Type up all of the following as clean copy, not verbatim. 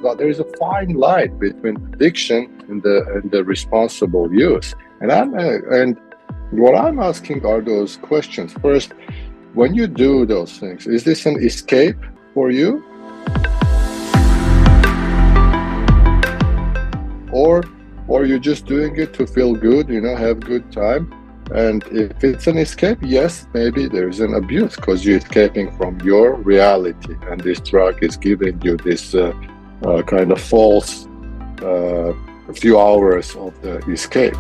but there is a fine line between addiction and the responsible use. And what I'm asking are those questions. First, when you do those things, is this an escape for you? Or you're just doing it to feel good, have good time? And if it's an escape, yes, maybe there's an abuse because you're escaping from your reality, and this drug is giving you this kind of false few hours of the escape.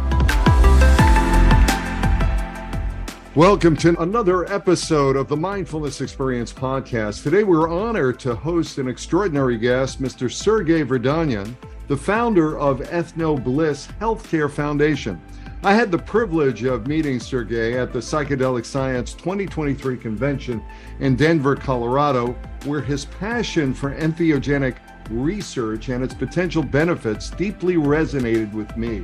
Welcome to another episode of the Mindfulness Experience Podcast. Today we're honored to host an extraordinary guest, Mr. Sergey Vardanyan, the founder of EntheoBliss Healthcare Foundation. I had the privilege of meeting Sergey at the Psychedelic Science 2023 convention in Denver, Colorado, where his passion for entheogenic research and its potential benefits deeply resonated with me.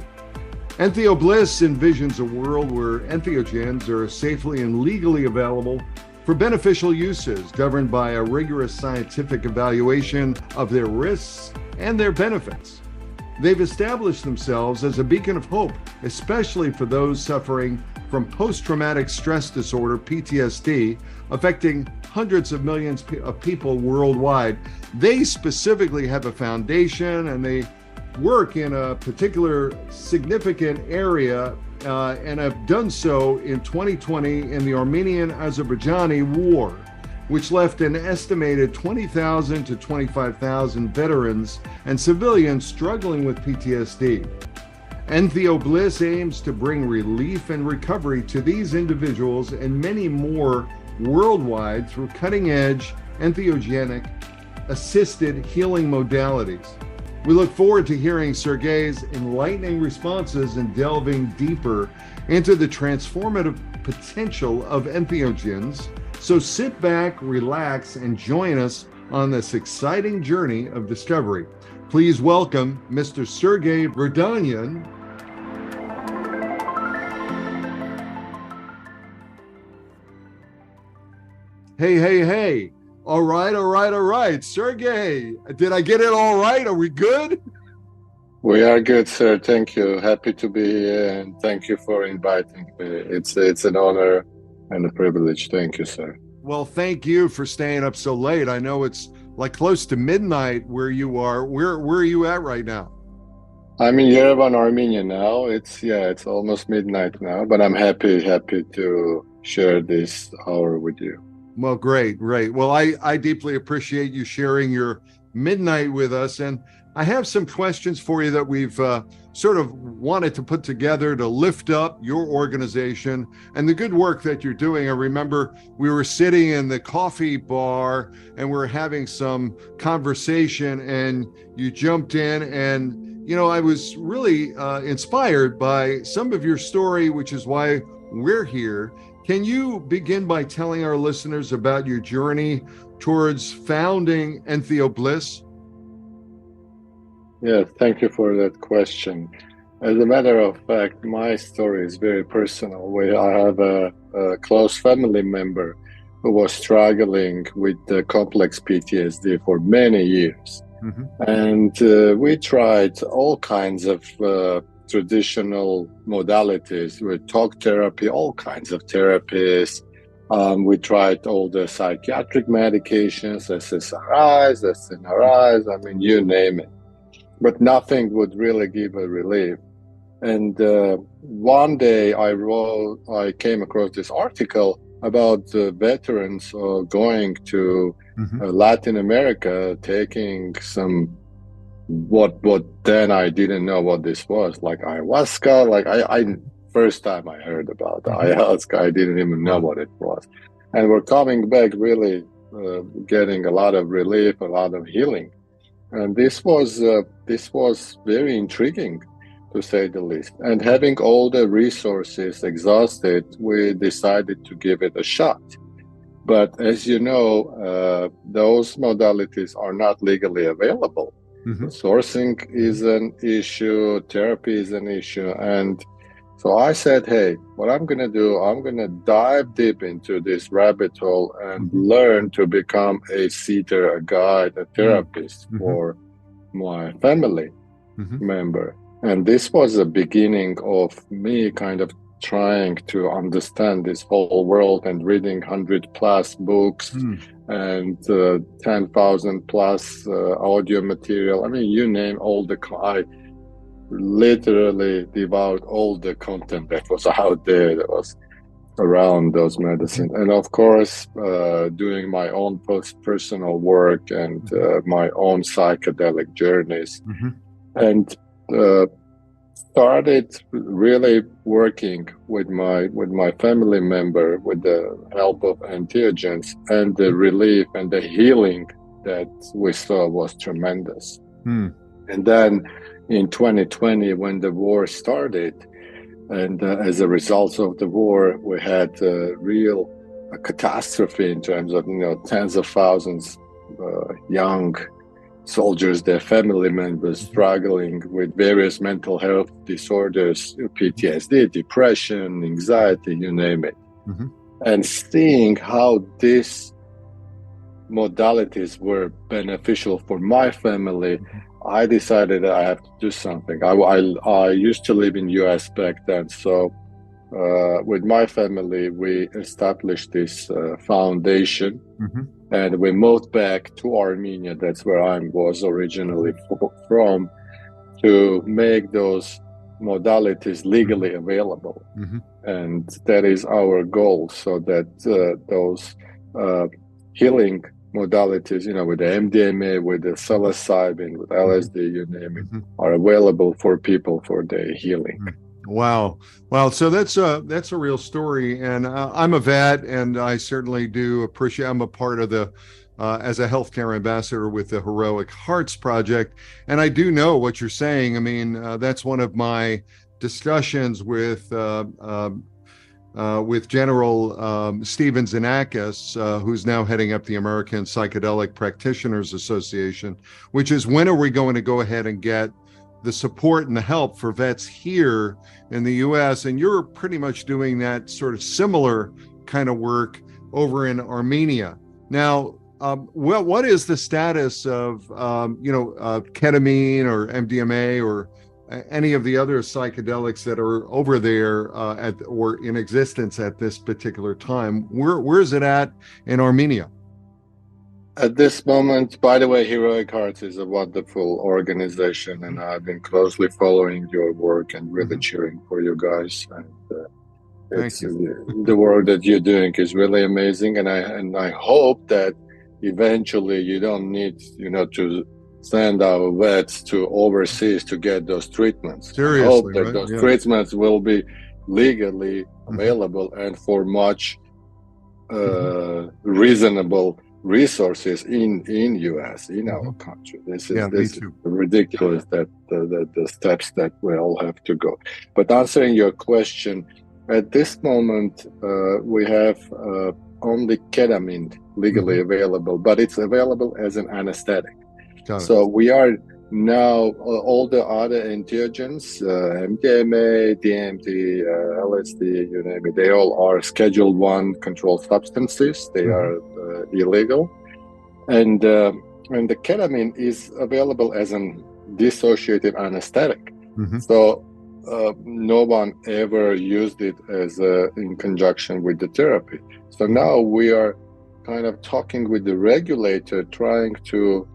EntheoBliss envisions a world where entheogens are safely and legally available for beneficial uses, governed by a rigorous scientific evaluation of their risks and their benefits. They've established themselves as a beacon of hope, especially for those suffering from post-traumatic stress disorder, PTSD, affecting hundreds of millions of people worldwide. They specifically have a foundation, and they work in a particular significant area and have done so in 2020 in the Armenian-Azerbaijani war, which left an estimated 20,000 to 25,000 veterans and civilians struggling with PTSD. EntheoBliss aims to bring relief and recovery to these individuals and many more worldwide through cutting-edge entheogenic assisted healing modalities. We look forward to hearing Sergey's enlightening responses and delving deeper into the transformative potential of entheogens. So sit back, relax, and join us on this exciting journey of discovery. Please welcome Mr. Sergey Vardanyan. Hey. All right. Sergey, did I get it all right? Are we good? We are good, sir. Thank you. Happy to be here, and thank you for inviting me. It's an honor and a privilege. Thank you, sir. Well, thank you for staying up so late. I know it's like close to midnight where you are. Where are you at right now? I'm in Yerevan, Armenia now. It's almost midnight now, but I'm happy to share this hour with you. Well, great. Well, I deeply appreciate you sharing your midnight with us. And I have some questions for you that we've sort of wanted to put together to lift up your organization and the good work that you're doing. I remember we were sitting in the coffee bar and we were having some conversation, and you jumped in, and, I was really inspired by some of your story, which is why we're here. Can you begin by telling our listeners about your journey towards founding EntheoBliss? Yes, thank you for that question. As a matter of fact, my story is very personal. I have a close family member who was struggling with complex PTSD for many years. Mm-hmm. And we tried all kinds of traditional modalities with talk therapy, all kinds of therapies. We tried all the psychiatric medications, SSRIs, SNRIs, you name it. But nothing would really give a relief. And one day I came across this article about veterans going to Latin America, taking some what then I didn't know what this was, like ayahuasca. I first time I heard about ayahuasca, I didn't even know what it was. And we're coming back really getting a lot of relief, a lot of healing. And this was very intriguing, to say the least. And having all the resources exhausted, we decided to give it a shot. But as you know, those modalities are not legally available. Mm-hmm. Sourcing is an issue, therapy is an issue. And so I said, hey, what I'm going to do, I'm going to dive deep into this rabbit hole and learn to become a seeker, a guide, a therapist for my family member. And this was the beginning of me kind of trying to understand this whole world and reading 100 plus books and 10,000 plus audio material. I mean, you name all I literally devoured all the content that was out there that was around those medicines. And of course, doing my own personal work and my own psychedelic journeys. And started really working with my family member with the help of entheogens, and the relief and the healing that we saw was tremendous. And then in 2020, when the war started, and as a result of the war, we had a catastrophe in terms of tens of thousands young soldiers, their family members struggling with various mental health disorders, PTSD, depression, anxiety, you name it. And seeing how these modalities were beneficial for my family, I decided that I have to do something. I used to live in US back then, so with my family, we established this foundation, and we moved back to Armenia. That's where I was originally from, to make those modalities legally available. And that is our goal, so that those healing modalities, with the MDMA, with the psilocybin, with LSD, you name it, are available for people for their healing. Wow. So that's a real story. And I'm a vet, and I certainly do appreciate, I'm a part of the, as a healthcare ambassador with the Heroic Hearts Project. And I do know what you're saying. I mean, that's one of my discussions with General Stephen Xenakis, who's now heading up the American Psychedelic Practitioners Association, which is, when are we going to go ahead and get the support and the help for vets here in the US? And you're pretty much doing that sort of similar kind of work over in Armenia. Now, what is the status of, ketamine or MDMA or any of the other psychedelics that are over there or in existence at this particular time? Where is it at in Armenia? At this moment, by the way, Heroic Hearts is a wonderful organization, and I've been closely following your work and really cheering for you guys. And Thank you. The work that you're doing is really amazing, and I hope that eventually you don't need, to send our vets to overseas to get those treatments. Seriously, I hope that right? those treatments will be legally available and for much reasonable resources in US, in our country. This is ridiculous that the steps that we all have to go. But answering your question, at this moment we have only ketamine legally available, but it's available as an anesthetic. So we are now all the other entheogens, MDMA, DMT, LSD, you name it, they all are Schedule 1 controlled substances. They are illegal. And the ketamine is available as an dissociative anesthetic. So no one ever used it as in conjunction with the therapy. So now we are kind of talking with the regulator, trying to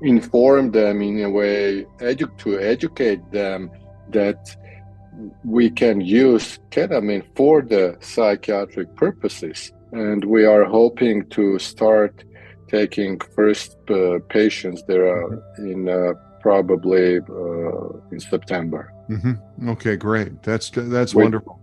inform them in a way, to educate them that we can use ketamine for the psychiatric purposes. And we are hoping to start taking first patients there in probably in September. Okay, great. That's wonderful.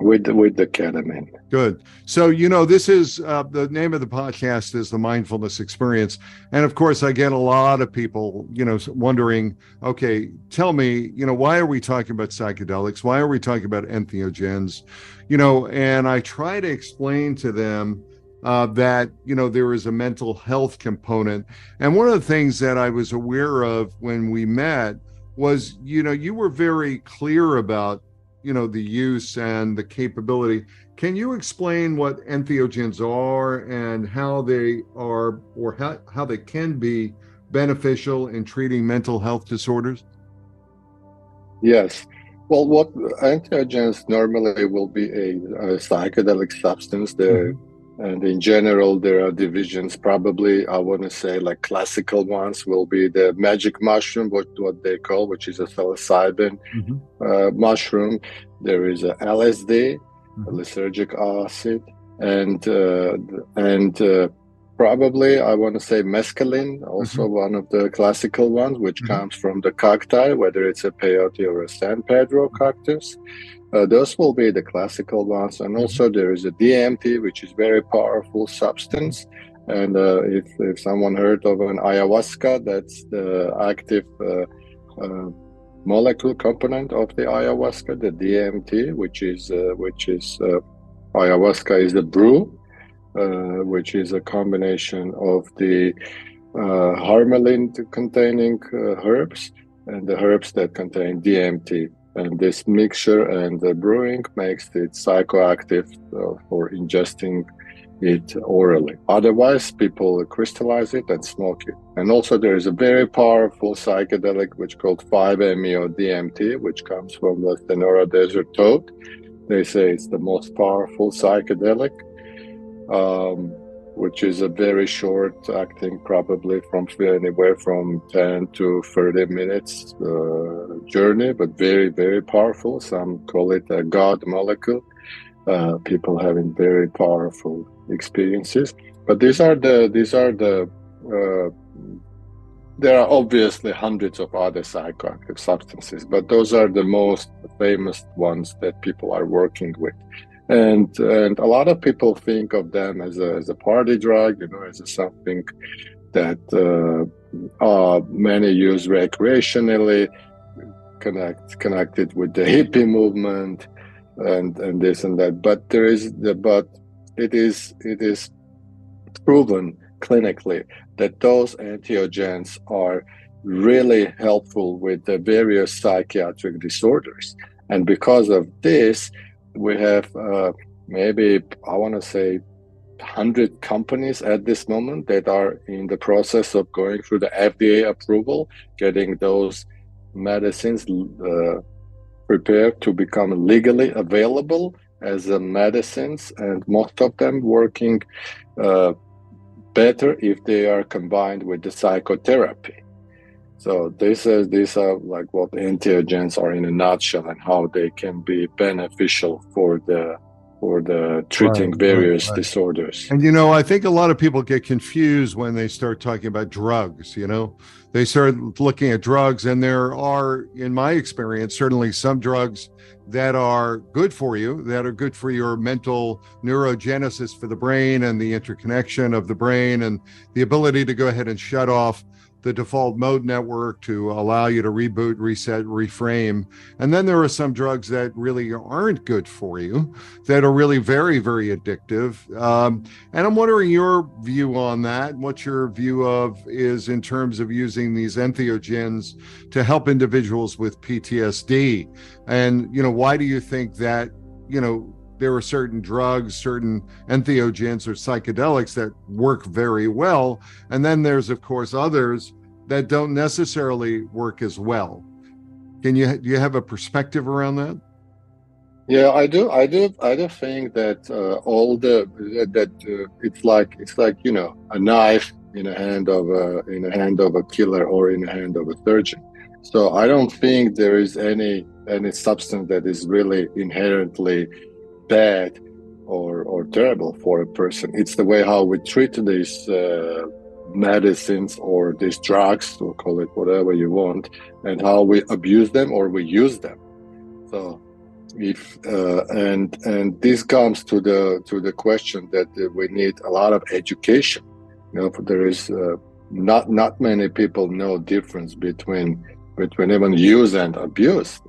With the ketamine. Good. So, this is the name of the podcast is the Mindfulness Experience. And of course, I get a lot of people, wondering, okay, tell me, why are we talking about psychedelics? Why are we talking about entheogens? And I try to explain to them that, there is a mental health component. And one of the things that I was aware of when we met was, you were very clear about the use and the capability. Can you explain what entheogens are and how they are, or how they can be beneficial in treating mental health disorders? Yes. Well, what entheogens normally will be a psychedelic substance there. And in general, there are divisions. Probably, I want to say, like classical ones will be the magic mushroom, what they call, which is a psilocybin mushroom. There is a LSD, lysergic acid, and probably I want to say mescaline, also one of the classical ones, which comes from the cacti, whether it's a peyote or a San Pedro cactus. Those will be the classical ones. And also there is a DMT, which is very powerful substance. And if someone heard of an ayahuasca, that's the active molecule component of the ayahuasca, the DMT, which is ayahuasca is the brew, which is a combination of the harmaline containing herbs and the herbs that contain DMT. And this mixture and the brewing makes it psychoactive for ingesting it orally. Otherwise, people crystallize it and smoke it. And also there is a very powerful psychedelic which is called 5-MeO-DMT, which comes from the Sonora Desert toad. They say it's the most powerful psychedelic, which is a very short acting, probably from anywhere from 10 to 30 minutes journey, but very, very powerful. Some call it a God molecule. People having very powerful experiences. But there are obviously hundreds of other psychoactive substances, but those are the most famous ones that people are working with. And a lot of people think of them as a party drug, as something that many use recreationally, connected with the hippie movement and this and that. But it is proven clinically that those entheogens are really helpful with the various psychiatric disorders. And because of this, we have maybe, I want to say, 100 companies at this moment that are in the process of going through the FDA approval, getting those medicines prepared to become legally available as medicines, and most of them working better if they are combined with the psychotherapy. So these are like what entheogens are in a nutshell, and how they can be beneficial for the treating various disorders. And I think a lot of people get confused when they start talking about drugs. They start looking at drugs, and there are, in my experience, certainly some drugs that are good for you, that are good for your mental neurogenesis for the brain and the interconnection of the brain and the ability to go ahead and shut off the default mode network to allow you to reboot, reset, reframe. And then there are some drugs that really aren't good for you, that are really very, very addictive. And I'm wondering your view on that. What your view is in terms of using these entheogens to help individuals with PTSD. And, why do you think that, there are certain drugs, certain entheogens or psychedelics that work very well. And then there's, of course, others that don't necessarily work as well. Do you have a perspective around that? Yeah, I do think that it's like a knife in a hand of a killer or in the hand of a surgeon. So I don't think there is any substance that is really inherently bad or terrible for a person. It's the way how we treat these medicines or these drugs, or call it whatever you want, and how we abuse them or we use them. So if and this comes to the question that we need a lot of education. There is not many people know difference between even use and abuse.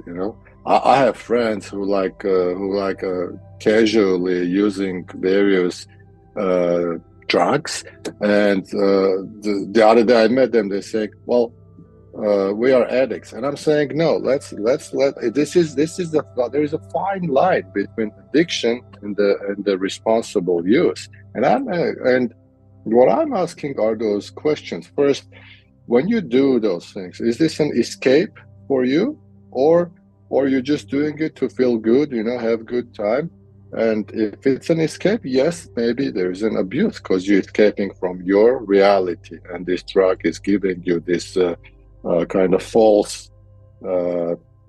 I have friends who like casually using various drugs, and the other day I met them. They say, "Well, we are addicts," and I'm saying, "No, let's let this is there is a fine line between addiction and the responsible use." And what I'm asking are those questions. First, when you do those things, is this an escape for you, or you're just doing it to feel good, have good time? And if it's an escape, yes, maybe there's an abuse because you're escaping from your reality, and this drug is giving you this kind of false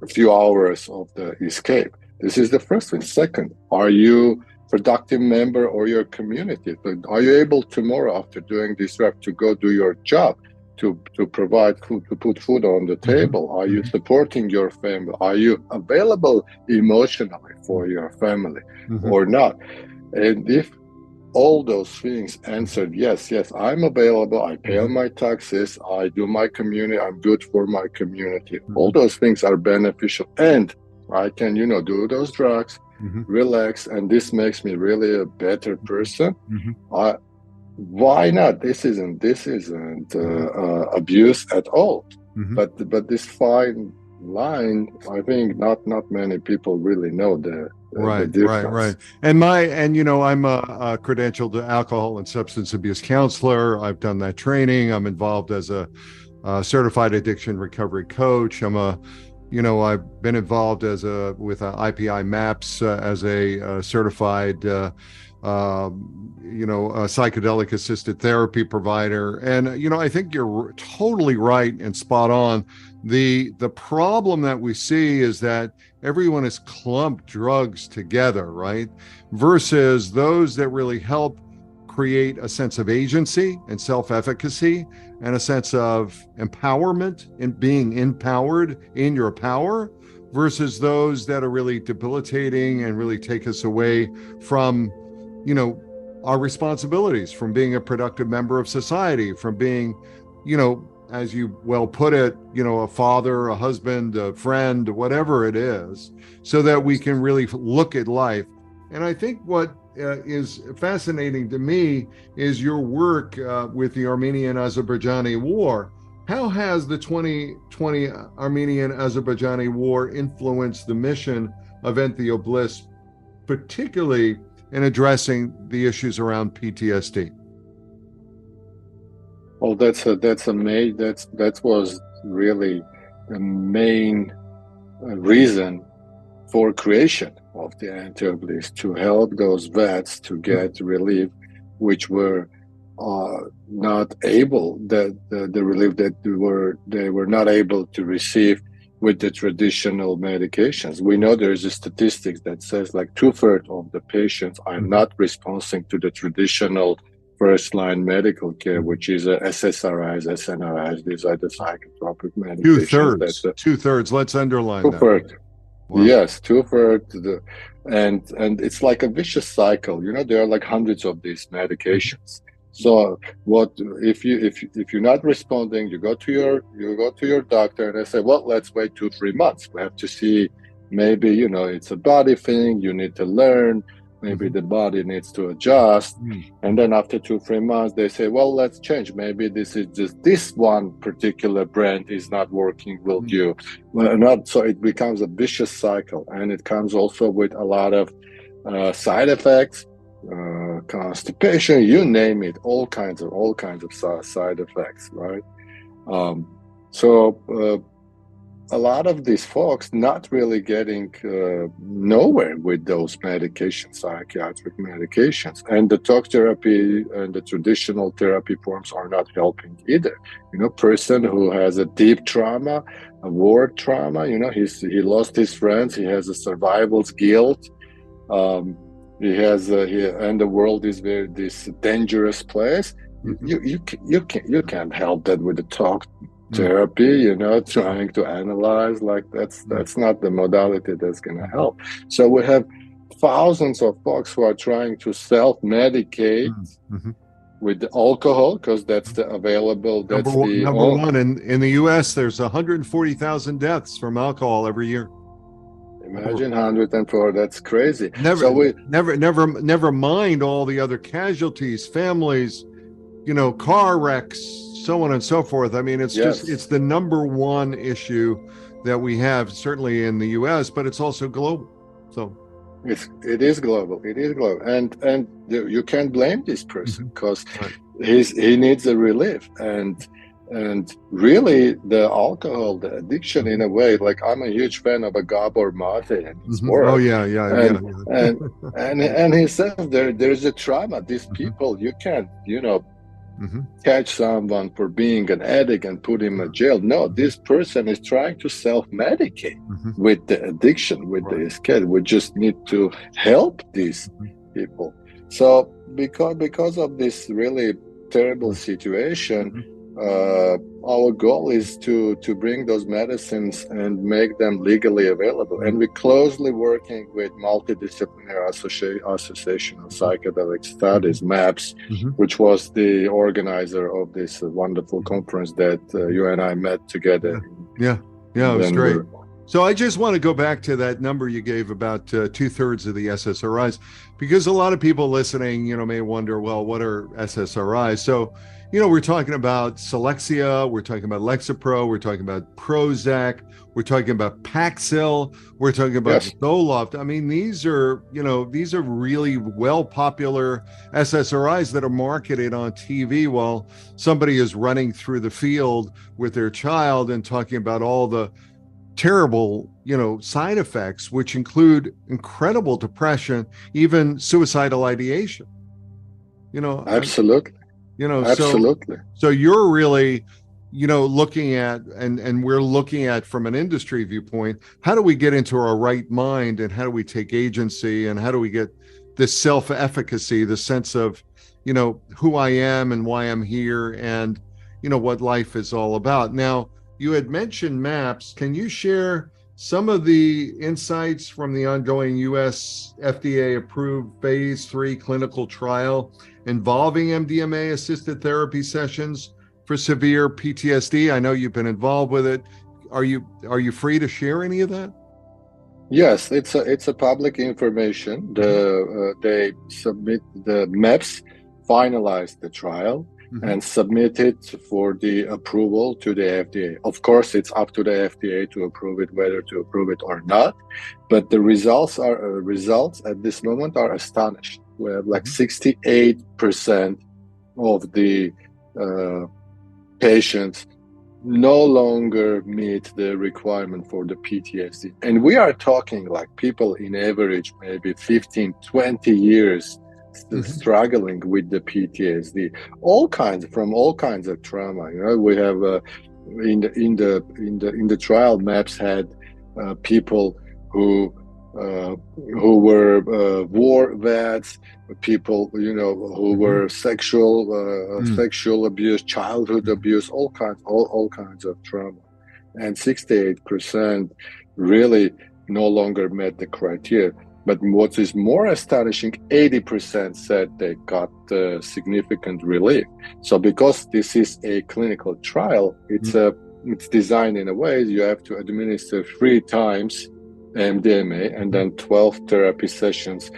few hours of the escape. This is the first thing. Second, are you productive member of your community? Are you able tomorrow after doing this drug to go do your job, to provide food, to put food on the table? Are you supporting your family? Are you available emotionally for your family or not? And if all those things answered yes, I'm available, I pay all my taxes, I do my community, I'm good for my community, all those things are beneficial, and I can, do those drugs, relax, and this makes me really a better person. Why not? This isn't abuse at all. But this fine line, I think not many people really know the difference. Right. And I'm a credentialed alcohol and substance abuse counselor. I've done that training. I'm involved as a certified addiction recovery coach. I've been involved with IPI MAPS as a certified psychedelic assisted therapy provider. And, I think you're totally right and spot on. The problem that we see is that everyone has clumped drugs together, right? Versus those that really help create a sense of agency and self-efficacy and a sense of empowerment and being empowered in your power, versus those that are really debilitating and really take us away from our responsibilities, from being a productive member of society, from being, as you well put it, a father, a husband, a friend, whatever it is, so that we can really look at life. And I think what is fascinating to me is your work with the Armenian-Azerbaijani War. How has the 2020 Armenian-Azerbaijani War influenced the mission of EntheoBliss, particularly in addressing the issues around PTSD? Well, that was really the main reason for creation of the EntheoBliss, to help those vets to get relief, which were not able, the relief that they were not able to receive with the traditional medications. We know there's a statistics that says like 2/3 of the patients are not responding to the traditional first-line medical care, which is SSRIs, SNRIs. These are the psychotropic medications. 2/3. Let's underline 2/3. that. Wow. Yes, 2/3. And it's like a vicious cycle. There are like hundreds of these medications. So what if you're not responding, you go to your doctor and they say, well, let's wait 2-3 months. We have to see, maybe it's a body thing, you need to learn, maybe the body needs to adjust. And then after 2-3 months they say, well, let's change, maybe this is just this one particular brand is not working with you. Well, not so it becomes a vicious cycle, and it comes also with a lot of side effects, constipation, you name it, all kinds of side effects, right? So a lot of these folks not really getting nowhere with those medications, psychiatric medications, and the talk therapy and the traditional therapy forms are not helping either. Person who has a deep trauma, a war trauma, he lost his friends, he has a survival's guilt. And the world is this dangerous place. You can't help that with the talk therapy, trying to analyze, like that's not the modality that's going to help. So we have thousands of folks who are trying to self-medicate with the alcohol, because that's the available. That's number one in the U.S. There's 140,000 deaths from alcohol every year. Imagine 104. That's crazy. Never mind all the other casualties, families, car wrecks, so on and so forth. I mean, it's the number one issue that we have, certainly in the U.S., but it's also global. So it is global. And you can't blame this person, because he needs a relief, and And really, the alcohol, the addiction, in a way, like I'm a huge fan of a Gabor Mate and his work. Oh yeah. And and he says there's a trauma. These people, you can't, catch someone for being an addict and put him in jail. No, this person is trying to self-medicate with the addiction, with the escape. We just need to help these people. So because of this really terrible situation, our goal is to bring those medicines and make them legally available. And we're closely working with Multidisciplinary Association of Psychedelic Studies, MAPS, which was the organizer of this wonderful conference that you and I met together. Yeah, it was great. So I just want to go back to that number you gave about 2/3 of the SSRIs, because a lot of people listening, may wonder, well, what are SSRIs? So, we're talking about Selexia, we're talking about Lexapro, we're talking about Prozac, we're talking about Paxil, we're talking about Zoloft. I mean, these are really well popular SSRIs that are marketed on TV while somebody is running through the field with their child and talking about all the terrible, side effects, which include incredible depression, even suicidal ideation. Absolutely. Absolutely. So you're really, looking at, and we're looking at from an industry viewpoint, how do we get into our right mind, and how do we take agency, and how do we get this self-efficacy, the sense of, who I am and why I'm here, and, what life is all about. Now, you had mentioned MAPS. Can you share some of the insights from the ongoing U.S. FDA-approved phase 3 clinical trial involving MDMA-assisted therapy sessions for severe PTSD? I know you've been involved with it. Are you free to share any of that? Yes, it's a public information. They submit the MAPS, finalized the trial, and submit it for the approval to the FDA. Of course, it's up to the FDA to approve it, whether to approve it or not. But the results at this moment are astonishing. We have like 68% of the patients no longer meet the requirement for the PTSD. And we are talking like people in average, maybe 15, 20 years struggling with the PTSD, from all kinds of trauma. We have in the trial, MAPS had people who were war vets, people who were sexual abuse, childhood abuse, all kinds of trauma, and 68% really no longer met the criteria. But what is more astonishing, 80% said they got significant relief. So because this is a clinical trial, it's designed in a way you have to administer 3 times MDMA and then 12 therapy sessions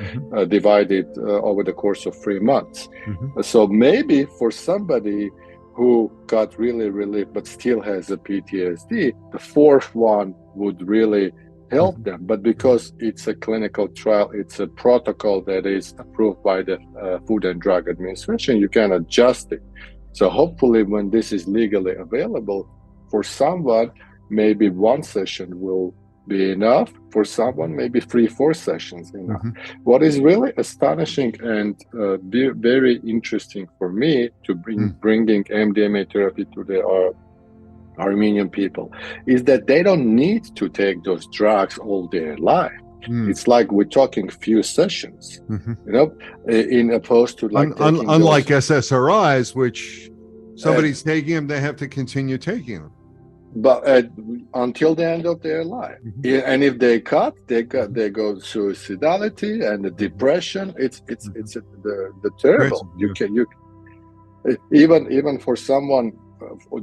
divided over the course of 3 months. So maybe for somebody who got really relief but still has a PTSD, the 4th one would really help them. But because it's a clinical trial, it's a protocol that is approved by the Food and Drug Administration, you can adjust it. So hopefully when this is legally available, for someone, maybe 1 session will be enough. For someone, maybe 3-4 sessions enough. What is really astonishing and very interesting for me to bringing MDMA therapy to the Armenian people is that they don't need to take those drugs all their life. It's like we're talking few sessions, in opposed to like unlike SSRIs, which somebody's taking them, they have to continue taking them. But until the end of their life, and if they cut, they go suicidality and the depression. It's the terrible. Crazy. Even for someone.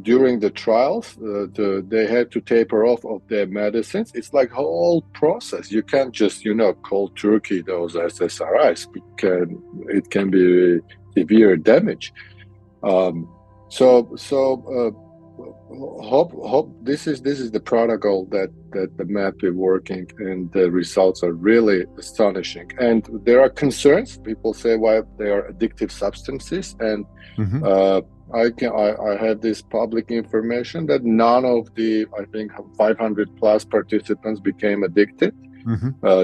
During the trials, they had to taper off of their medicines. It's like a whole process. You can't just, cold turkey those SSRIs. It can be severe damage. Hope this is the protocol that the MAP is working, and the results are really astonishing. And there are concerns. People say, well, they are addictive substances, and I had this public information that none of the, I think, 500 plus participants became addicted.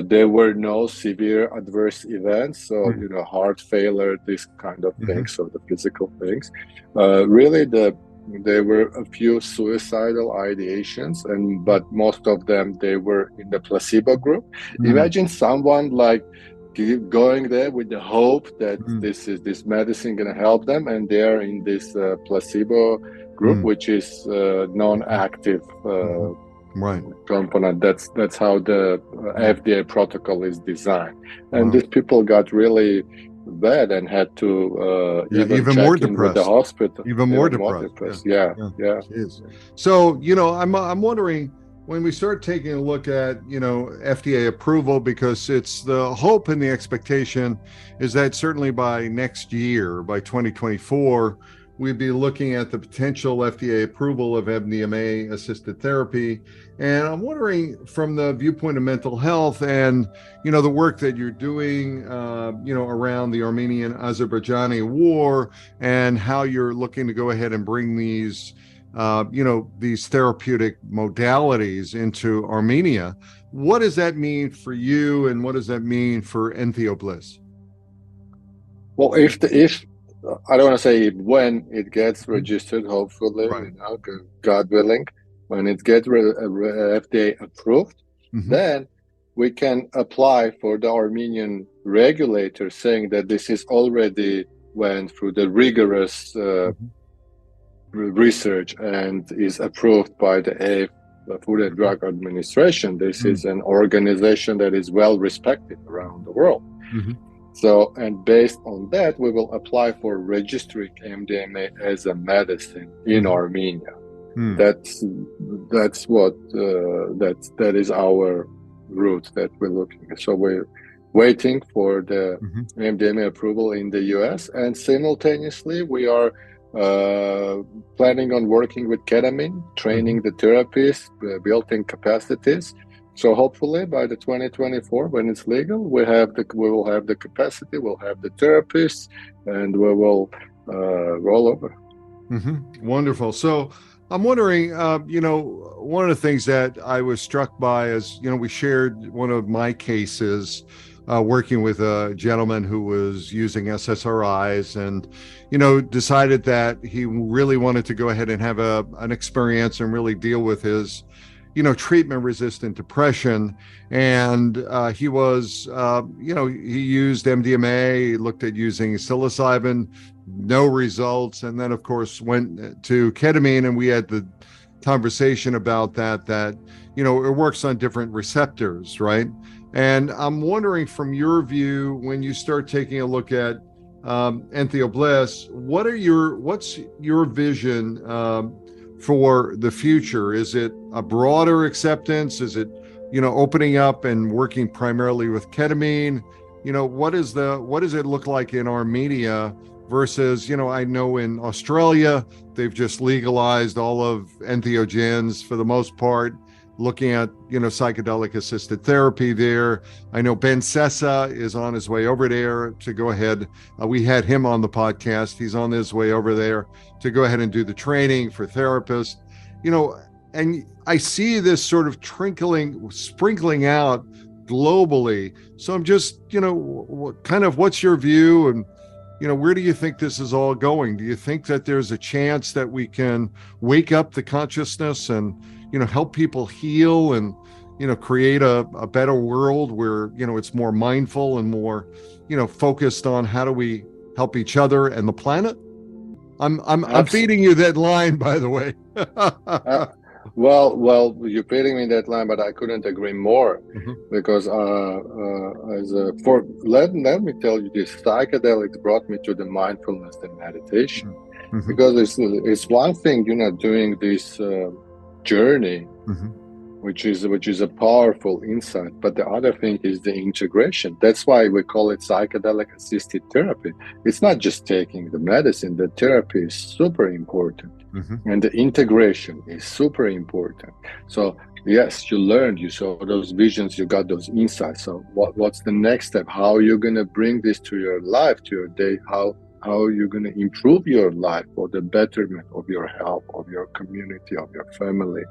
There were no severe adverse events, so heart failure, this kind of things, so the physical things. Really, there were a few suicidal ideations, but most of them, they were in the placebo group. Imagine someone like going there with the hope that this medicine going to help them, and they're in this placebo group, which is non-active component. That's how the FDA protocol is designed, and these people got really bad and had to even more depressed with the hospital. Even more depressed. Yeah. So I'm wondering, when we start taking a look at FDA approval, because it's the hope and the expectation is that certainly by next year, by 2024, we'd be looking at the potential FDA approval of MDMA-assisted therapy. And I'm wondering, from the viewpoint of mental health and, the work that you're doing, around the Armenian-Azerbaijani war, and how you're looking to go ahead and bring these therapeutic modalities into Armenia. What does that mean for you, and what does that mean for EntheoBliss? Well, if I don't want to say when it gets registered, hopefully, God willing, when it gets FDA approved, then we can apply for the Armenian regulator, saying that this is already went through the rigorous research and is approved by the Food and Drug Administration. This is an organization that is well respected around the world. So, and based on that, we will apply for registering MDMA as a medicine in Armenia. That's what that is our route that we're looking at. So we're waiting for the MDMA approval in the US, and simultaneously we are planning on working with ketamine, training the therapists, building capacities. So hopefully by the 2024, when it's legal, we will have the capacity, we'll have the therapists, and we will roll over. Wonderful. So I'm wondering, one of the things that I was struck by is, we shared one of my cases working with a gentleman who was using SSRIs, and, decided that he really wanted to go ahead and have an experience and really deal with his treatment-resistant depression. And he was, he used MDMA, he looked at using psilocybin, no results. And then, of course, went to ketamine, and we had the conversation about that, it works on different receptors, right? And I'm wondering, from your view, when you start taking a look at EntheoBliss, what's your vision for the future? Is it a broader acceptance? Is it, opening up and working primarily with ketamine? What does it look like in Armenia versus, I know in Australia, they've just legalized all of entheogens for the most part, looking at, psychedelic assisted therapy there. I know Ben Sessa is on his way over there to go ahead. We had him on the podcast. He's on his way over there to go ahead and do the training for therapists, and I see this sort of sprinkling out globally. So I'm just, what's your view, and, where do you think this is all going? Do you think that there's a chance that we can wake up the consciousness and, help people heal and, create a better world where, it's more mindful and more, focused on how do we help each other and the planet? I'm feeding you that line, by the way. Well, you're feeding me that line, but I couldn't agree more, because let me tell you this: psychedelics brought me to the mindfulness and meditation, because it's one thing, doing this journey, which is a powerful insight, but the other thing is the integration. That's why we call it psychedelic assisted therapy. It's not just taking the medicine. The therapy is super important, and the integration is super important. So yes, you learned, you saw those visions, you got those insights. So what's the next step? How are you going to bring this to your life, to your day? How how you're going to improve your life for the betterment of your health, of your community, of your family.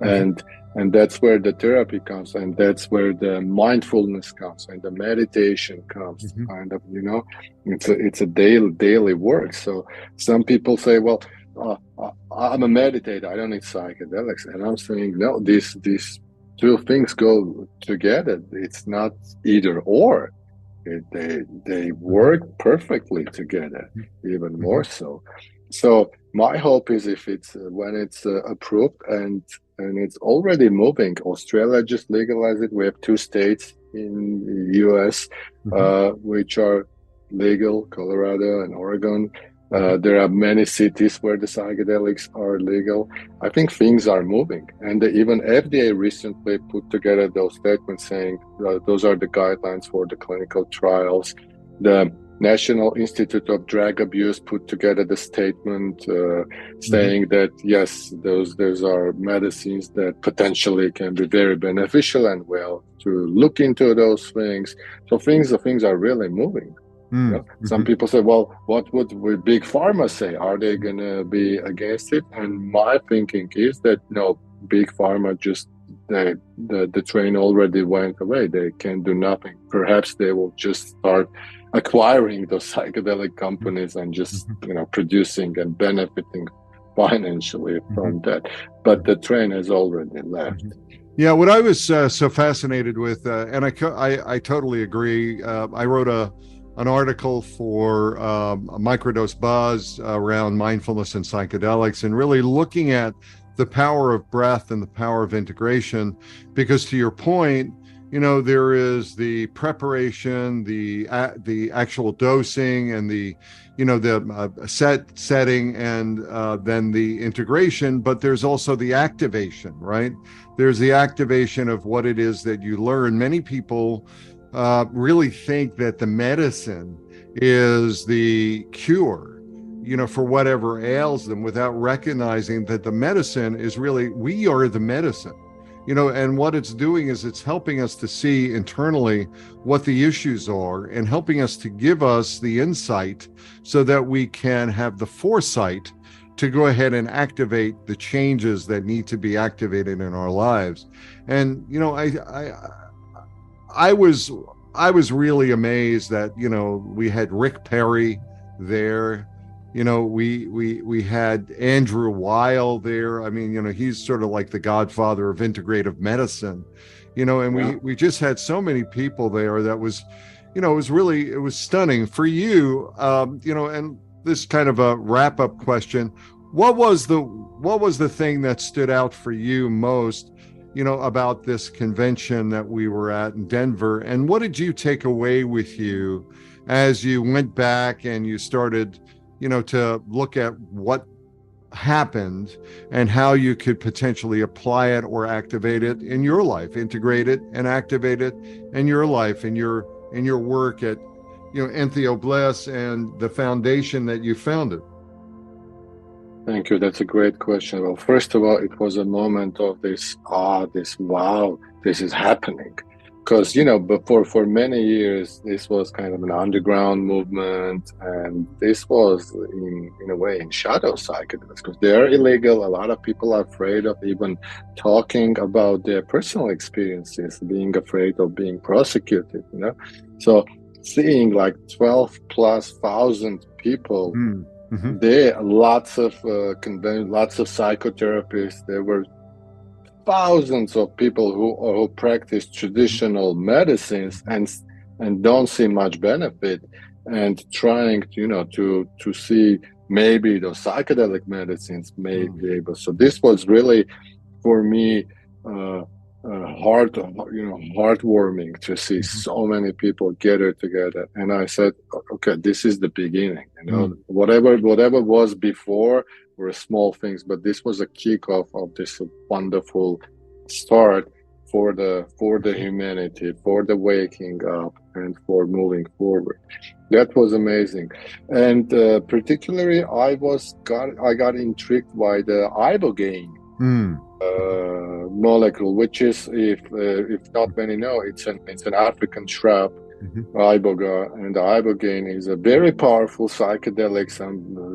And that's where the therapy comes, and that's where the mindfulness comes, and the meditation comes. Kind of, it's a daily work. So some people say, well, I'm a meditator, I don't need psychedelics, and I'm saying no. These two things go together. It's not either or. They work perfectly together, even more so. So my hope is, if it's when it's approved and it's already moving. Australia just legalized it. We have 2 states in the US which are legal, Colorado and Oregon. There are many cities where the psychedelics are legal. I think things are moving, and even FDA recently put together those statements saying those are the guidelines for the clinical trials. The National Institute of Drug Abuse put together the statement saying that yes, those are medicines that potentially can be very beneficial, and well, to look into those things. So things are really moving. Some people say, well, what would big pharma say? Are they going to be against it? And my thinking is that no, big pharma just the train already went away. They can do nothing. Perhaps they will just start acquiring those psychedelic companies and just producing and benefiting financially from that. But the train has already left. Yeah, what I was so fascinated with, and I totally agree. I wrote an article for Microdose Buzz around mindfulness and psychedelics, and really looking at the power of breath and the power of integration, because to your point, there is the preparation, the actual dosing, and the setting, and then the integration, but there's also the activation, right? There's the activation of what it is that you learn. Many people really think that the medicine is the cure, for whatever ails them, without recognizing that the medicine is really, we are the medicine, and what it's doing is it's helping us to see internally what the issues are, and helping us to give us the insight so that we can have the foresight to go ahead and activate the changes that need to be activated in our lives. And, I was really amazed that, we had Rick Perry there, we had Andrew Weil there. I mean, he's sort of like the godfather of integrative medicine, and we just had so many people there that was, it was stunning for you, and this kind of a wrap up question. What was the thing that stood out for you most, about this convention that we were at in Denver? And what did you take away with you as you went back and you started, to look at what happened and how you could potentially apply it or activate it in your life, integrate it and activate it in your life, in your work at, EntheoBliss and the foundation that you founded? Thank you. That's a great question. Well, first of all, it was a moment of this wow, this is happening. Because, before, for many years, this was kind of an underground movement, and this was in a way in shadow psychedelics, because they are illegal. A lot of people are afraid of even talking about their personal experiences, being afraid of being prosecuted, So seeing like 12,000+ people, there, lots of lots of psychotherapists. There were thousands of people who practice traditional medicines and don't see much benefit, and trying to see maybe those psychedelic medicines may be able. So this was really, for me, heartwarming to see so many people gather together. And I said, okay, this is the beginning. Whatever was before were small things, but this was a kickoff of this wonderful start for the humanity, for the waking up, and for moving forward. That was amazing. And particularly, I got intrigued by the ibogaine molecule, which is, if not many know, it's an African shrub iboga, and the ibogaine is a very powerful psychedelic.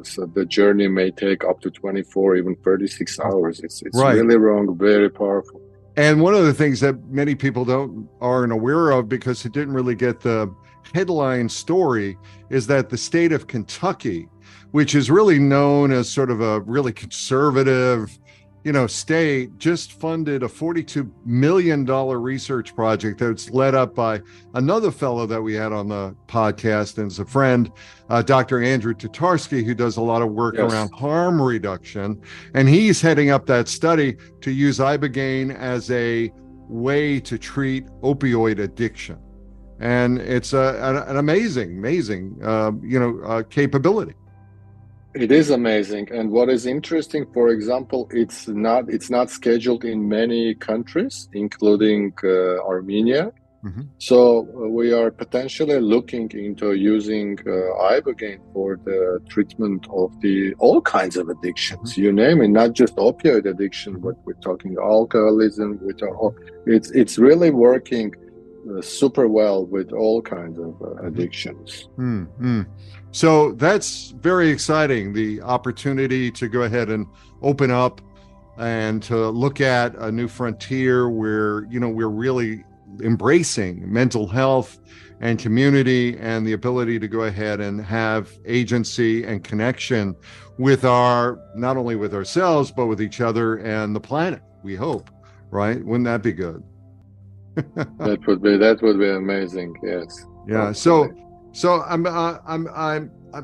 So the journey may take up to 24, even 36 hours. It's Right. really wrong, very powerful. And one of the things that many people aren't aware of, because it didn't really get the headline story, is that the state of Kentucky, which is really known as sort of a really conservative, state, just funded a $42 million research project that's led up by another fellow that we had on the podcast and is a friend, Dr. Andrew Tatarsky, who does a lot of work around harm reduction. And he's heading up that study to use ibogaine as a way to treat opioid addiction. And it's an amazing capability. It is amazing. And what is interesting, for example, it's not scheduled in many countries, including Armenia. So we are potentially looking into using ibogaine for the treatment of all kinds of addictions. You name it, not just opioid addiction, but we're talking alcoholism. It's really working super well with all kinds of addictions. So that's very exciting, the opportunity to go ahead and open up and to look at a new frontier where, we're really embracing mental health and community and the ability to go ahead and have agency and connection with not only with ourselves, but with each other and the planet, we hope, right? Wouldn't that be good? That would be amazing. Yes. Yeah. Absolutely. So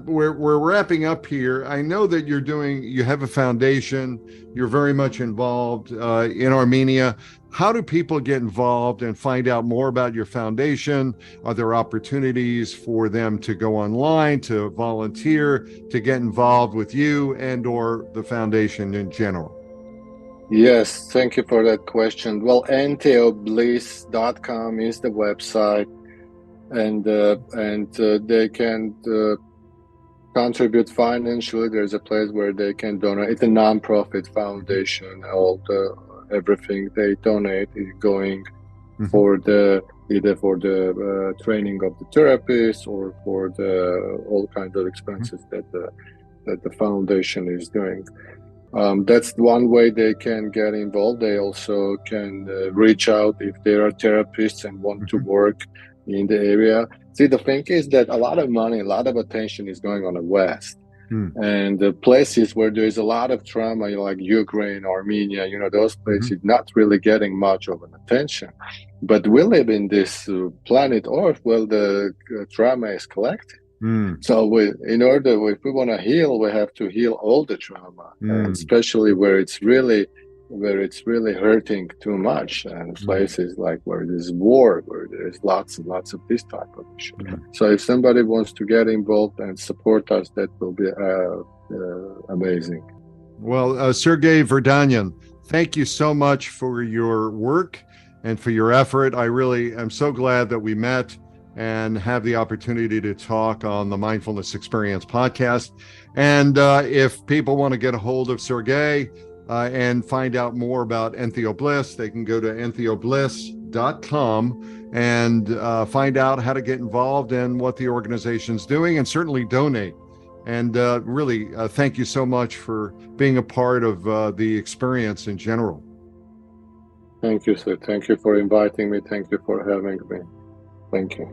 we're wrapping up here. I know that you have a foundation. You're very much involved in Armenia. How do people get involved and find out more about your foundation? Are there opportunities for them to go online, to volunteer, to get involved with you and or the foundation in general? Yes, thank you for that question. Well, entheobliss.com is the website, and they can contribute financially. There's a place where they can donate. It's a non-profit foundation. Everything they donate is going for either for the training of the therapists or for all kinds of expenses that the foundation is doing. That's one way they can get involved. They also can reach out if there are therapists and want to work in the area. See, the thing is that a lot of money, a lot of attention is going on the West. And the places where there is a lot of trauma, like Ukraine, Armenia, those places not really getting much of an attention. But we live in this planet Earth where the trauma is collected. So if we want to heal, we have to heal all the trauma, and especially where it's really hurting too much, and places like where there's war, where there's lots and lots of this type of issue. So if somebody wants to get involved and support us, that will be amazing. Well, Sergey Vardanyan, thank you so much for your work and for your effort. I really am so glad that we met and have the opportunity to talk on the Mindfulness Experience podcast. And if people want to get a hold of Sergey and find out more about EntheoBliss, they can go to entheobliss.com and find out how to get involved and what the organization's doing, and certainly donate. And really, thank you so much for being a part of the experience in general. Thank you, sir. Thank you for inviting me. Thank you for having me. Thank you.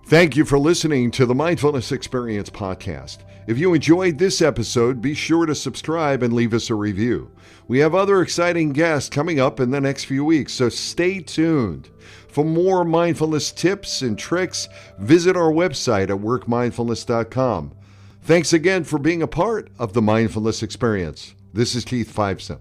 Thank you for listening to the Mindfulness Experience podcast. If you enjoyed this episode, be sure to subscribe and leave us a review. We have other exciting guests coming up in the next few weeks, so stay tuned. For more mindfulness tips and tricks, visit our website at workmindfulness.com. Thanks again for being a part of the Mindfulness Experience. This is Keith Fiveson.